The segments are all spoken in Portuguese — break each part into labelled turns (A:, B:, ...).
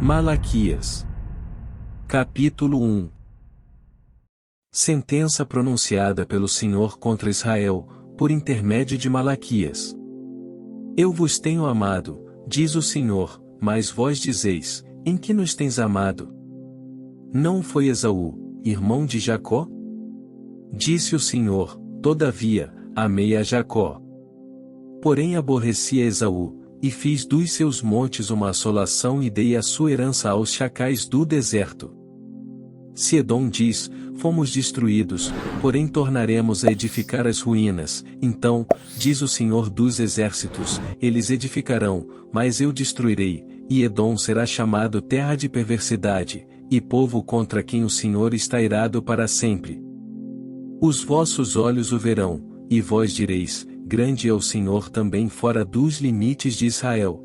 A: Malaquias. Capítulo 1. Sentença pronunciada pelo Senhor contra Israel, por intermédio de Malaquias. Eu vos tenho amado, diz o Senhor, mas vós dizeis, em que nos tens amado? Não foi Esaú, irmão de Jacó? Disse o Senhor, todavia, amei a Jacó. Porém aborreci a Esaú, e fiz dos seus montes uma assolação e dei a sua herança aos chacais do deserto. Se Edom diz, fomos destruídos, porém tornaremos a edificar as ruínas, então, diz o Senhor dos exércitos, eles edificarão, mas eu destruirei, e Edom será chamado terra de perversidade, e povo contra quem o Senhor está irado para sempre. Os vossos olhos o verão, e vós direis, grande é o Senhor também fora dos limites de Israel.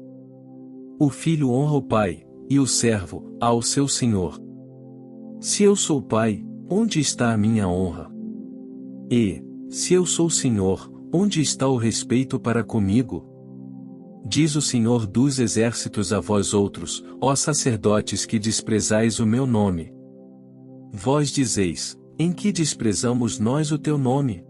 A: O filho honra o pai, e o servo, ao seu senhor. Se eu sou pai, onde está a minha honra? E, se eu sou senhor, onde está o respeito para comigo? Diz o Senhor dos exércitos a vós outros, ó sacerdotes que desprezais o meu nome. Vós dizeis, em que desprezamos nós o teu nome?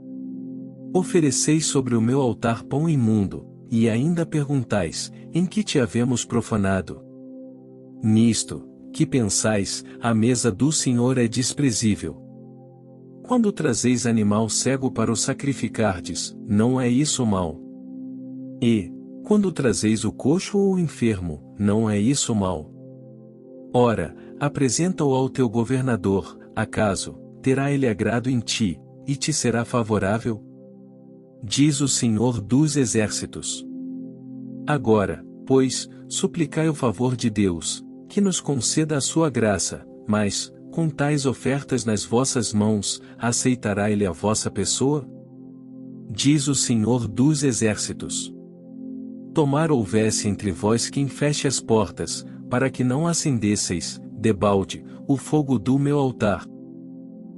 A: Ofereceis sobre o meu altar pão imundo, e ainda perguntais, em que te havemos profanado? Nisto, que pensais, a mesa do Senhor é desprezível. Quando trazeis animal cego para o sacrificardes, não é isso mal? E, quando trazeis o coxo ou o enfermo, não é isso mal? Ora, apresenta-o ao teu governador, acaso, terá ele agrado em ti, e te será favorável? Diz o Senhor dos exércitos. Agora, pois, suplicai o favor de Deus, que nos conceda a sua graça, mas, com tais ofertas nas vossas mãos, aceitará ele a vossa pessoa? Diz o Senhor dos exércitos. Tomara houvesse entre vós quem feche as portas, para que não acendesseis, debalde, o fogo do meu altar.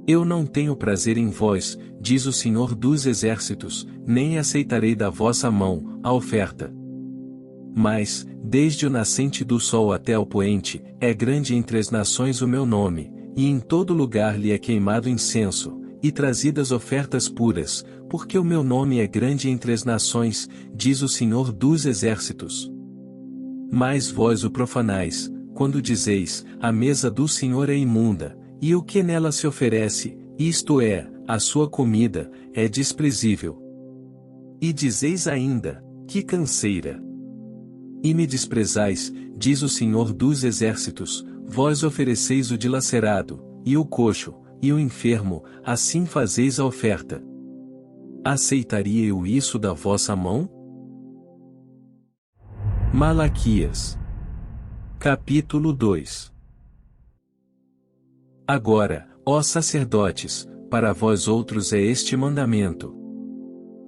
A: Eu não tenho prazer em vós, diz o Senhor dos exércitos, nem aceitarei da vossa mão a oferta. Mas, desde o nascente do sol até o poente, é grande entre as nações o meu nome, e em todo lugar lhe é queimado incenso, e trazidas ofertas puras, porque o meu nome é grande entre as nações, diz o Senhor dos exércitos. Mas vós o profanais, quando dizeis, a mesa do Senhor é imunda, e o que nela se oferece, isto é, a sua comida, é desprezível. E dizeis ainda, que canseira! E me desprezais, diz o Senhor dos exércitos, vós ofereceis o dilacerado, e o coxo, e o enfermo, assim fazeis a oferta. Aceitaria eu isso da vossa mão? Malaquias. Capítulo 2. Agora, ó sacerdotes, para vós outros é este mandamento.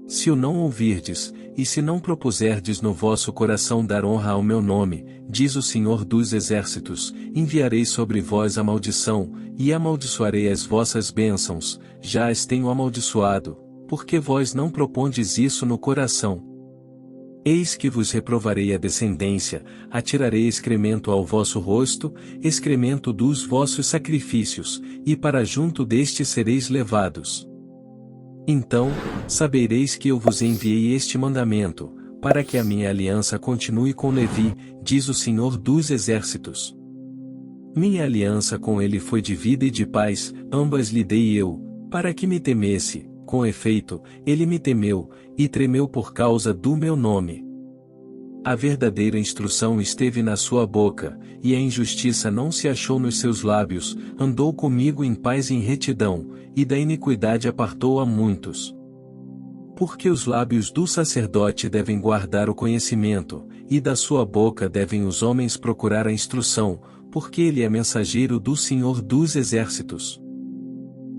A: Se o não ouvirdes, e se não propuserdes no vosso coração dar honra ao meu nome, diz o Senhor dos exércitos, enviarei sobre vós a maldição, e amaldiçoarei as vossas bênçãos, já as tenho amaldiçoado, porque vós não propondes isso no coração. Eis que vos reprovarei a descendência, atirarei excremento ao vosso rosto, excremento dos vossos sacrifícios, e para junto deste sereis levados. Então, sabereis que eu vos enviei este mandamento, para que a minha aliança continue com Levi, diz o Senhor dos exércitos. Minha aliança com ele foi de vida e de paz, ambas lhe dei eu, para que me temesse. Com efeito, ele me temeu, e tremeu por causa do meu nome. A verdadeira instrução esteve na sua boca, e a injustiça não se achou nos seus lábios, andou comigo em paz e em retidão, e da iniquidade apartou a muitos. Porque os lábios do sacerdote devem guardar o conhecimento, e da sua boca devem os homens procurar a instrução, porque ele é mensageiro do Senhor dos exércitos.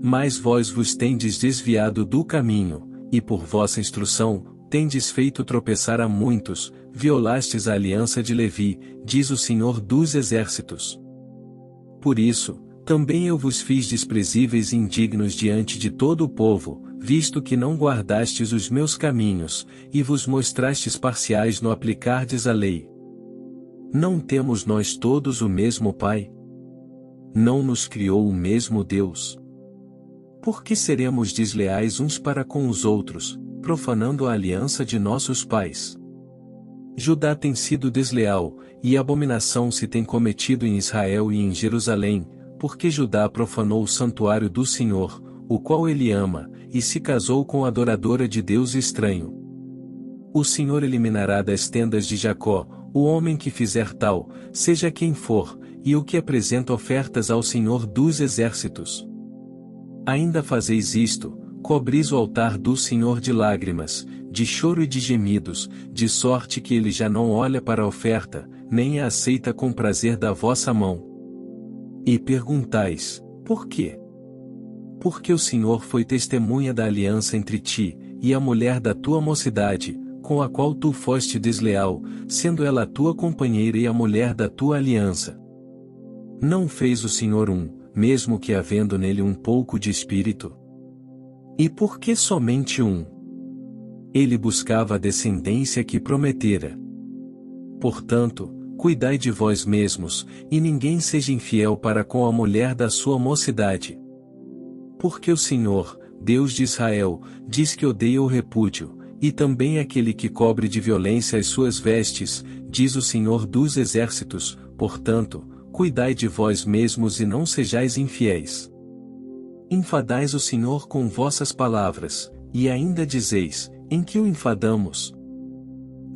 A: Mas vós vos tendes desviado do caminho, e por vossa instrução, tendes feito tropeçar a muitos, violastes a aliança de Levi, diz o Senhor dos exércitos. Por isso, também eu vos fiz desprezíveis e indignos diante de todo o povo, visto que não guardastes os meus caminhos, e vos mostrastes parciais no aplicardes a lei. Não temos nós todos o mesmo Pai? Não nos criou o mesmo Deus? Por que seremos desleais uns para com os outros, profanando a aliança de nossos pais? Judá tem sido desleal, e abominação se tem cometido em Israel e em Jerusalém, porque Judá profanou o santuário do Senhor, o qual ele ama, e se casou com a adoradora de Deus estranho. O Senhor eliminará das tendas de Jacó o homem que fizer tal, seja quem for, e o que apresenta ofertas ao Senhor dos exércitos. Ainda fazeis isto, cobris o altar do Senhor de lágrimas, de choro e de gemidos, de sorte que ele já não olha para a oferta, nem a aceita com prazer da vossa mão. E perguntais, por quê? Porque o Senhor foi testemunha da aliança entre ti, e a mulher da tua mocidade, com a qual tu foste desleal, sendo ela a tua companheira e a mulher da tua aliança. Não fez o Senhor mesmo que havendo nele um pouco de espírito? E por que somente um? Ele buscava a descendência que prometera. Portanto, cuidai de vós mesmos, e ninguém seja infiel para com a mulher da sua mocidade. Porque o Senhor, Deus de Israel, diz que odeia o repúdio, e também aquele que cobre de violência as suas vestes, diz o Senhor dos exércitos, portanto, cuidai de vós mesmos e não sejais infiéis. Enfadais o Senhor com vossas palavras, e ainda dizeis, em que o enfadamos?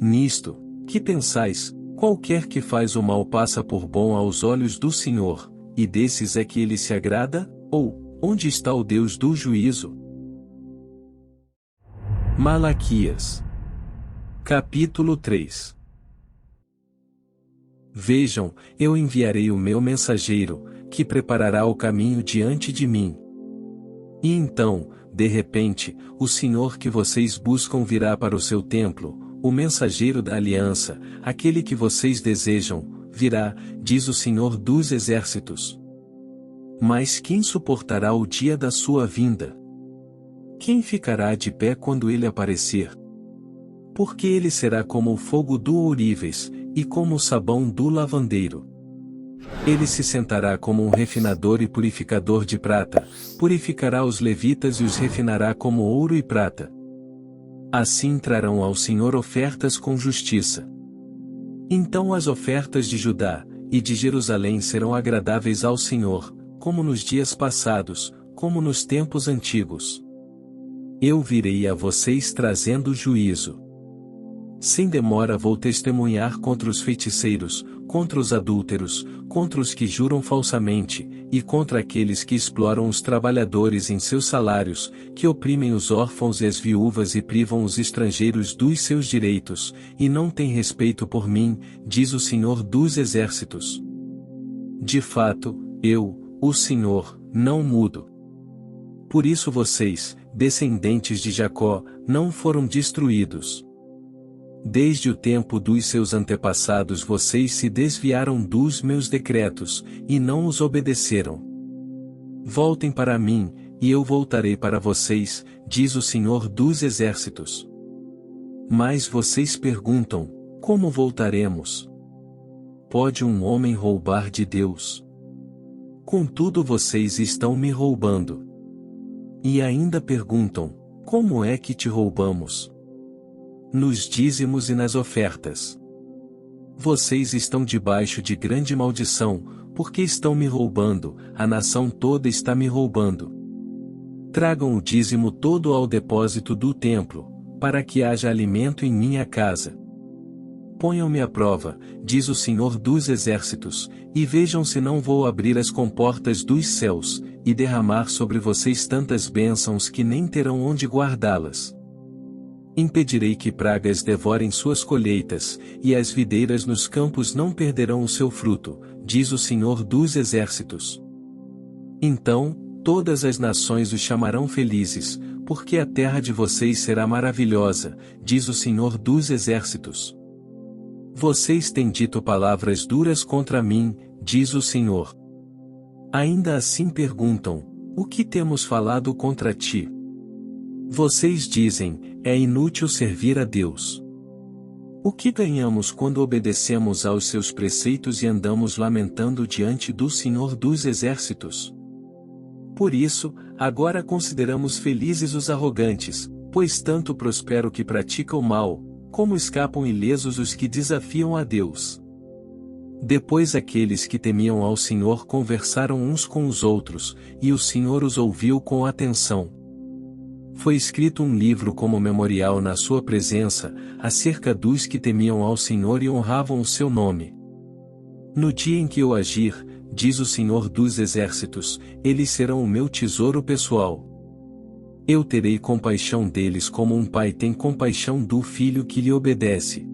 A: Nisto, que pensais, qualquer que faz o mal passa por bom aos olhos do Senhor, e desses é que ele se agrada? Ou, onde está o Deus do juízo? Malaquias. Capítulo 3. Vejam, eu enviarei o meu mensageiro, que preparará o caminho diante de mim. E então, de repente, o Senhor que vocês buscam virá para o seu templo, o mensageiro da aliança, aquele que vocês desejam, virá, diz o Senhor dos exércitos. Mas quem suportará o dia da sua vinda? Quem ficará de pé quando ele aparecer? Porque ele será como o fogo do ourives, e como o sabão do lavandeiro. Ele se sentará como um refinador e purificador de prata, purificará os levitas e os refinará como ouro e prata. Assim trarão ao Senhor ofertas com justiça. Então as ofertas de Judá e de Jerusalém serão agradáveis ao Senhor, como nos dias passados, como nos tempos antigos. Eu virei a vocês trazendo juízo. Sem demora vou testemunhar contra os feiticeiros, contra os adúlteros, contra os que juram falsamente, e contra aqueles que exploram os trabalhadores em seus salários, que oprimem os órfãos e as viúvas e privam os estrangeiros dos seus direitos, e não têm respeito por mim, diz o Senhor dos exércitos. De fato, eu, o Senhor, não mudo. Por isso vocês, descendentes de Jacó, não foram destruídos. Desde o tempo dos seus antepassados vocês se desviaram dos meus decretos, e não os obedeceram. Voltem para mim, e eu voltarei para vocês, diz o Senhor dos exércitos. Mas vocês perguntam, como voltaremos? Pode um homem roubar de Deus? Contudo vocês estão me roubando. E ainda perguntam, como é que te roubamos? Nos dízimos e nas ofertas. Vocês estão debaixo de grande maldição, porque estão me roubando, a nação toda está me roubando. Tragam o dízimo todo ao depósito do templo, para que haja alimento em minha casa. Ponham-me à prova, diz o Senhor dos exércitos, e vejam se não vou abrir as comportas dos céus, e derramar sobre vocês tantas bênçãos que nem terão onde guardá-las. Impedirei que pragas devorem suas colheitas, e as videiras nos campos não perderão o seu fruto, diz o Senhor dos exércitos. Então, todas as nações os chamarão felizes, porque a terra de vocês será maravilhosa, diz o Senhor dos exércitos. Vocês têm dito palavras duras contra mim, diz o Senhor. Ainda assim perguntam, o que temos falado contra ti? Vocês dizem, é inútil servir a Deus. O que ganhamos quando obedecemos aos seus preceitos e andamos lamentando diante do Senhor dos Exércitos? Por isso, agora consideramos felizes os arrogantes, pois tanto prospera o que pratica o mal, como escapam ilesos os que desafiam a Deus. Depois aqueles que temiam ao Senhor conversaram uns com os outros, e o Senhor os ouviu com atenção. Foi escrito um livro como memorial na sua presença, acerca dos que temiam ao Senhor e honravam o seu nome. No dia em que eu agir, diz o Senhor dos Exércitos, eles serão o meu tesouro pessoal. Eu terei compaixão deles como um pai tem compaixão do filho que lhe obedece.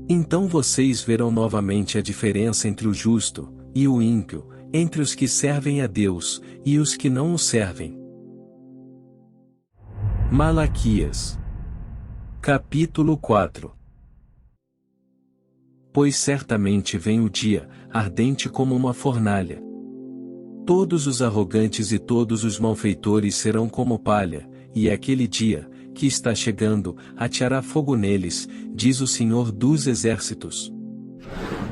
A: Então vocês verão novamente a diferença entre o justo e o ímpio, entre os que servem a Deus e os que não o servem. Malaquias. Capítulo 4. Pois certamente vem o dia, ardente como uma fornalha. Todos os arrogantes e todos os malfeitores serão como palha, e aquele dia, que está chegando, ateará fogo neles, diz o Senhor dos Exércitos.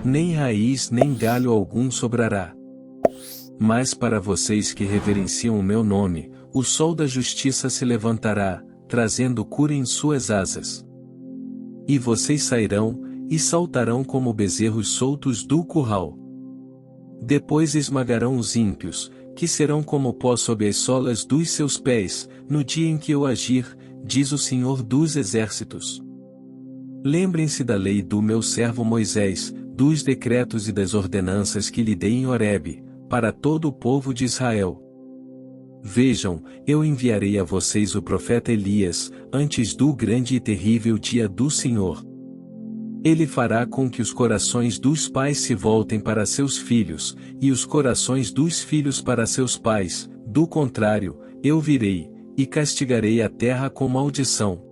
A: Nem raiz nem galho algum sobrará. Mas para vocês que reverenciam o meu nome, o sol da justiça se levantará, trazendo cura em suas asas. E vocês sairão, e saltarão como bezerros soltos do curral. Depois esmagarão os ímpios, que serão como pó sob as solas dos seus pés, no dia em que eu agir, diz o Senhor dos Exércitos. Lembrem-se da lei do meu servo Moisés, dos decretos e das ordenanças que lhe dei em Horebe, para todo o povo de Israel. Vejam, eu enviarei a vocês o profeta Elias, antes do grande e terrível dia do Senhor. Ele fará com que os corações dos pais se voltem para seus filhos, e os corações dos filhos para seus pais, do contrário, eu virei, e castigarei a terra com maldição.